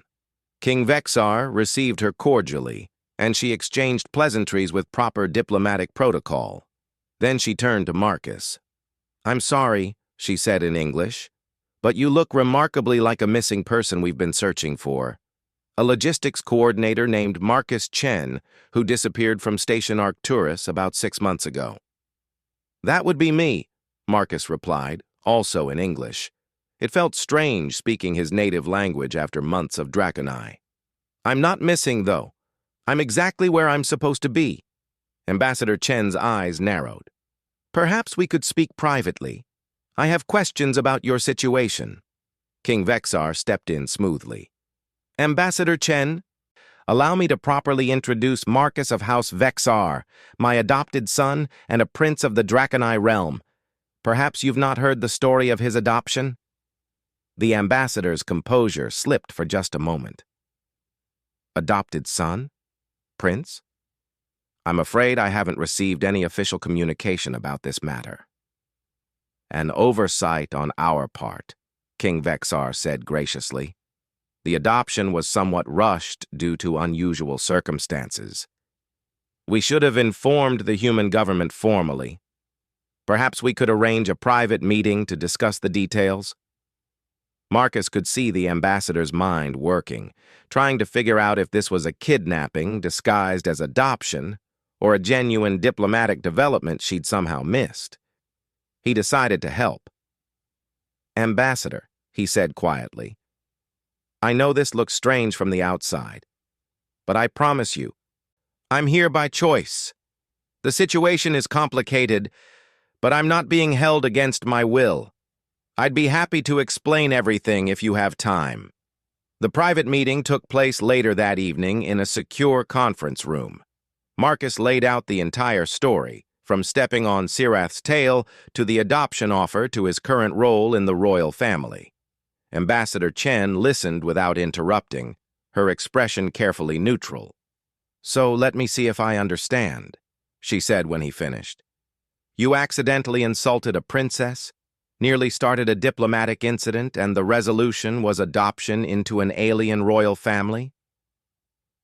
King Vexar received her cordially, and she exchanged pleasantries with proper diplomatic protocol. Then she turned to Marcus. "I'm sorry," she said in English, "but you look remarkably like a missing person we've been searching for. A logistics coordinator named Marcus Chen, who disappeared from Station Arcturus about 6 months ago." "That would be me," Marcus replied, also in English. It felt strange speaking his native language after months of Draconi. "I'm not missing, though. I'm exactly where I'm supposed to be." Ambassador Chen's eyes narrowed. "Perhaps we could speak privately. I have questions about your situation." King Vexar stepped in smoothly. "Ambassador Chen, allow me to properly introduce Marcus of House Vexar, my adopted son and a prince of the Draconi realm. Perhaps you've not heard the story of his adoption?" The ambassador's composure slipped for just a moment. "Adopted son? Prince? I'm afraid I haven't received any official communication about this matter." "An oversight on our part," King Vexar said graciously. "The adoption was somewhat rushed due to unusual circumstances. We should have informed the human government formally. Perhaps we could arrange a private meeting to discuss the details." Marcus could see the ambassador's mind working, trying to figure out if this was a kidnapping disguised as adoption or a genuine diplomatic development she'd somehow missed. He decided to help. "Ambassador," he said quietly, "I know this looks strange from the outside, but I promise you, I'm here by choice. The situation is complicated, but I'm not being held against my will. I'd be happy to explain everything if you have time." The private meeting took place later that evening in a secure conference room. Marcus laid out the entire story, from stepping on Sirath's tail to the adoption offer to his current role in the royal family. Ambassador Chen listened without interrupting, her expression carefully neutral. "So let me see if I understand," she said when he finished. "You accidentally insulted a princess, nearly started a diplomatic incident, and the resolution was adoption into an alien royal family?"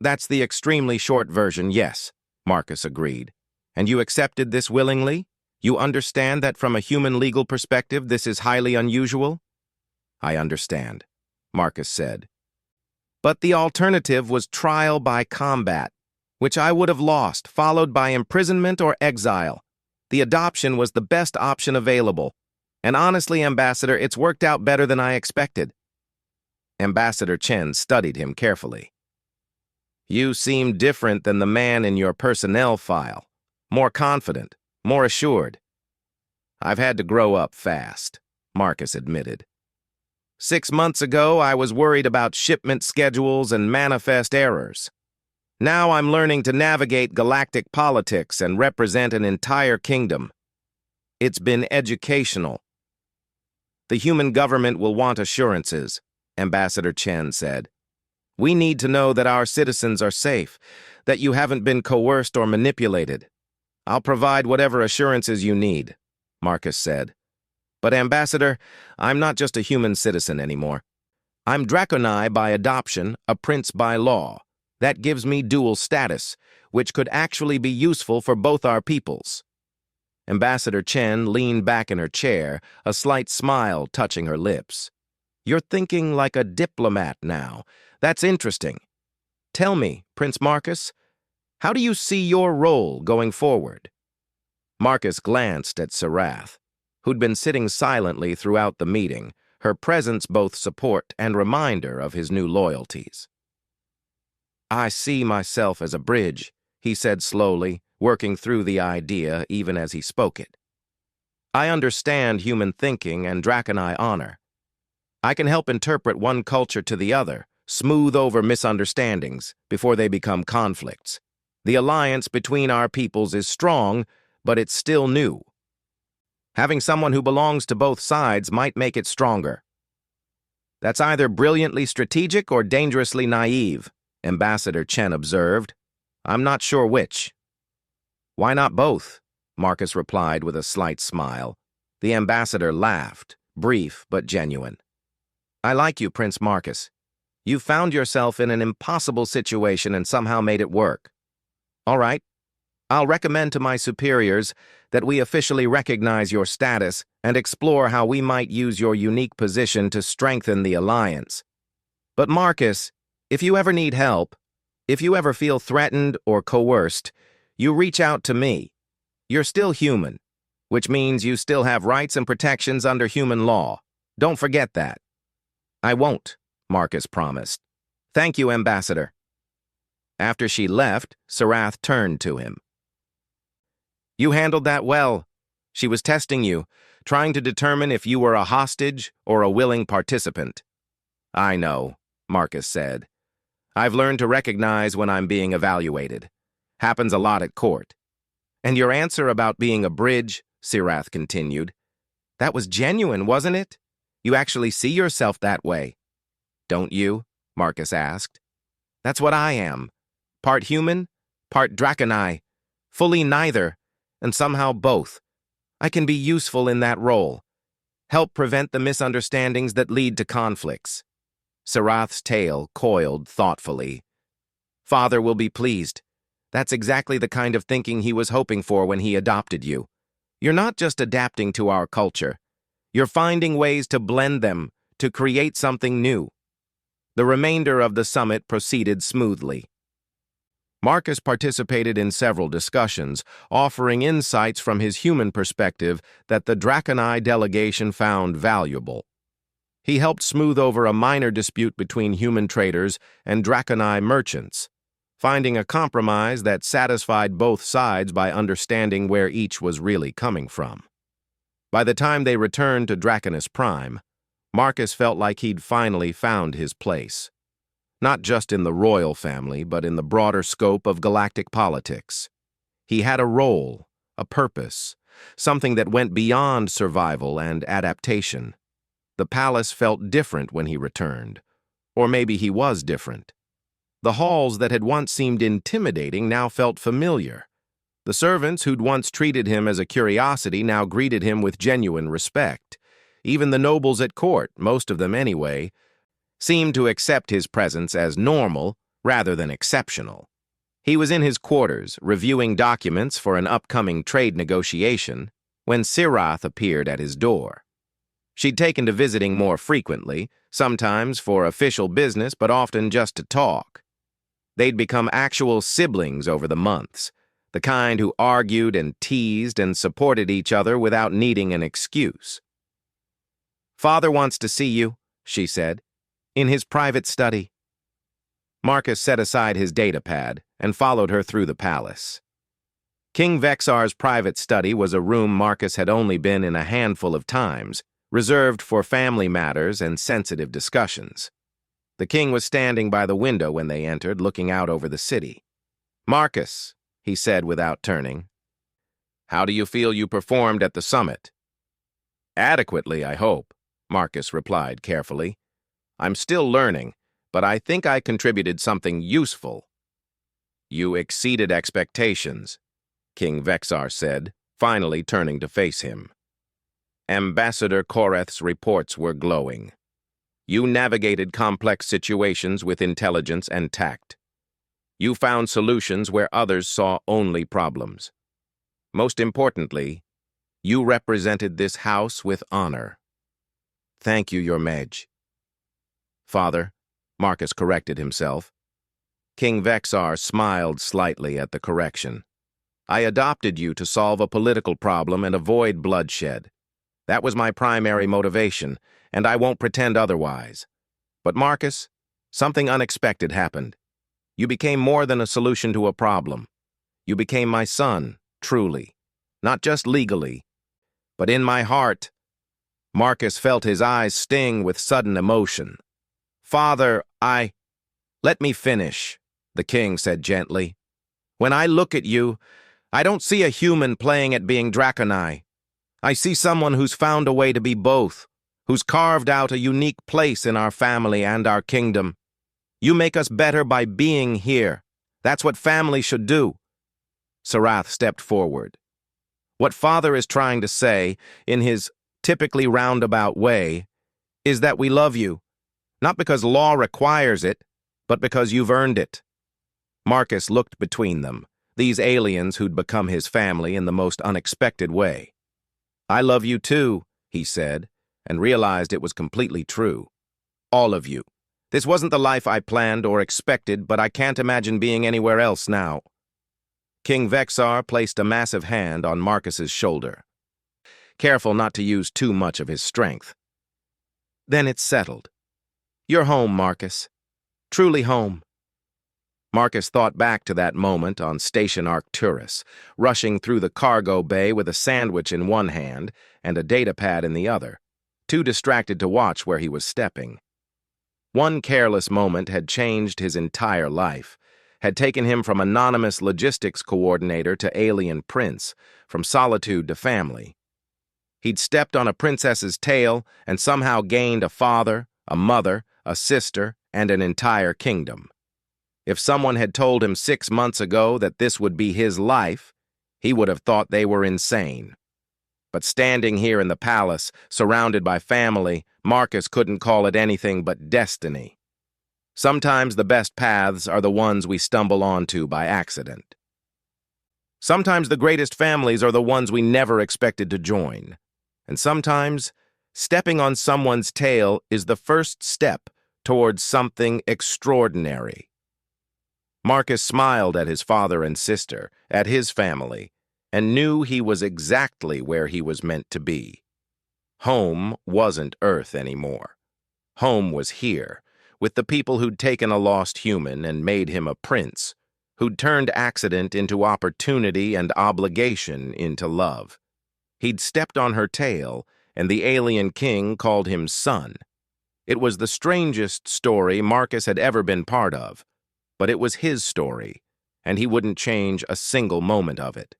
"That's the extremely short version, yes," Marcus agreed. "And you accepted this willingly? You understand that from a human legal perspective this is highly unusual?" "I understand," Marcus said. "But the alternative was trial by combat, which I would have lost, followed by imprisonment or exile. The adoption was the best option available. And honestly, Ambassador, it's worked out better than I expected." Ambassador Chen studied him carefully. "You seem different than the man in your personnel file. More confident, more assured." I've had to grow up fast, Marcus admitted. 6 months ago, I was worried about shipment schedules and manifest errors. Now I'm learning to navigate galactic politics and represent an entire kingdom. It's been educational. The human government will want assurances, Ambassador Chen said. We need to know that our citizens are safe, that you haven't been coerced or manipulated. I'll provide whatever assurances you need, Marcus said. But Ambassador, I'm not just a human citizen anymore. I'm Draconi by adoption, a prince by law. That gives me dual status, which could actually be useful for both our peoples. Ambassador Chen leaned back in her chair, a slight smile touching her lips. You're thinking like a diplomat now. That's interesting. Tell me, Prince Marcus, how do you see your role going forward? Marcus glanced at Sarath, who'd been sitting silently throughout the meeting, her presence both support and reminder of his new loyalties. I see myself as a bridge, he said slowly, working through the idea even as he spoke it. I understand human thinking and Draconi honor. I can help interpret one culture to the other, smooth over misunderstandings before they become conflicts. The alliance between our peoples is strong, but it's still new. Having someone who belongs to both sides might make it stronger. That's either brilliantly strategic or dangerously naive, Ambassador Chen observed. I'm not sure which. Why not both? Marcus replied with a slight smile. The ambassador laughed, brief but genuine. I like you, Prince Marcus. You found yourself in an impossible situation and somehow made it work. All right. I'll recommend to my superiors that we officially recognize your status and explore how we might use your unique position to strengthen the alliance. But Marcus, if you ever need help, if you ever feel threatened or coerced, you reach out to me. You're still human, which means you still have rights and protections under human law. Don't forget that. I won't, Marcus promised. Thank you, Ambassador. After she left, Sarath turned to him. You handled that well. She was testing you, trying to determine if you were a hostage or a willing participant. I know, Marcus said. I've learned to recognize when I'm being evaluated. Happens a lot at court. And your answer about being a bridge, Sarath continued. That was genuine, wasn't it? You actually see yourself that way. Don't you? Marcus asked. That's what I am. Part human, part Draconi. Fully neither, and somehow both. I can be useful in that role. Help prevent the misunderstandings that lead to conflicts. Sarath's tail coiled thoughtfully. Father will be pleased. That's exactly the kind of thinking he was hoping for when he adopted you. You're not just adapting to our culture. You're finding ways to blend them, to create something new. The remainder of the summit proceeded smoothly. Marcus participated in several discussions, offering insights from his human perspective that the Draconi delegation found valuable. He helped smooth over a minor dispute between human traders and Draconi merchants, finding a compromise that satisfied both sides by understanding where each was really coming from. By the time they returned to Draconis Prime, Marcus felt like he'd finally found his place. Not just in the royal family, but in the broader scope of galactic politics. He had a role, a purpose, something that went beyond survival and adaptation. The palace felt different when he returned, or maybe he was different. The halls that had once seemed intimidating now felt familiar. The servants who'd once treated him as a curiosity now greeted him with genuine respect. Even the nobles at court, most of them anyway, seemed to accept his presence as normal rather than exceptional. He was in his quarters, reviewing documents for an upcoming trade negotiation, when Sarath appeared at his door. She'd taken to visiting more frequently, sometimes for official business, but often just to talk. They'd become actual siblings over the months, the kind who argued and teased and supported each other without needing an excuse. Father wants to see you, she said, in his private study. Marcus set aside his datapad and followed her through the palace. King Vexar's private study was a room Marcus had only been in a handful of times, reserved for family matters and sensitive discussions. The king was standing by the window when they entered, looking out over the city. "Marcus," he said without turning, "how do you feel you performed at the summit?" "Adequately, I hope," Marcus replied carefully. "I'm still learning, but I think I contributed something useful." "You exceeded expectations," King Vexar said, finally turning to face him. Ambassador Koreth's reports were glowing. You navigated complex situations with intelligence and tact. You found solutions where others saw only problems. Most importantly, you represented this house with honor. Thank you, Your Maj. Father, Marcus corrected himself. King Vexar smiled slightly at the correction. I adopted you to solve a political problem and avoid bloodshed. That was my primary motivation, and I won't pretend otherwise. But Marcus, something unexpected happened. You became more than a solution to a problem. You became my son, truly. Not just legally, but in my heart. Marcus felt his eyes sting with sudden emotion. Father, Let me finish, the king said gently. When I look at you, I don't see a human playing at being Draconi. I see someone who's found a way to be both, who's carved out a unique place in our family and our kingdom. You make us better by being here. That's what family should do. Sarath stepped forward. What Father is trying to say, in his typically roundabout way, is that we love you, not because law requires it, but because you've earned it. Marcus looked between them, these aliens who'd become his family in the most unexpected way. I love you too, he said, and realized it was completely true. All of you. This wasn't the life I planned or expected, but I can't imagine being anywhere else now. King Vexar placed a massive hand on Marcus's shoulder, careful not to use too much of his strength. Then it's settled. You're home, Marcus. Truly home. Marcus thought back to that moment on Station Arcturus, rushing through the cargo bay with a sandwich in one hand and a datapad in the other, too distracted to watch where he was stepping. One careless moment had changed his entire life, had taken him from anonymous logistics coordinator to alien prince, from solitude to family. He'd stepped on a princess's tail and somehow gained a father, a mother, a sister, and an entire kingdom. If someone had told him 6 months ago that this would be his life, he would have thought they were insane. But standing here in the palace, surrounded by family, Marcus couldn't call it anything but destiny. Sometimes the best paths are the ones we stumble onto by accident. Sometimes the greatest families are the ones we never expected to join. And sometimes, stepping on someone's tail is the first step towards something extraordinary. Marcus smiled at his father and sister, at his family, and knew he was exactly where he was meant to be. Home wasn't Earth anymore. Home was here, with the people who'd taken a lost human and made him a prince, who'd turned accident into opportunity and obligation into love. He'd stepped on her tail, and the alien king called him son. It was the strangest story Marcus had ever been part of, but it was his story, and he wouldn't change a single moment of it.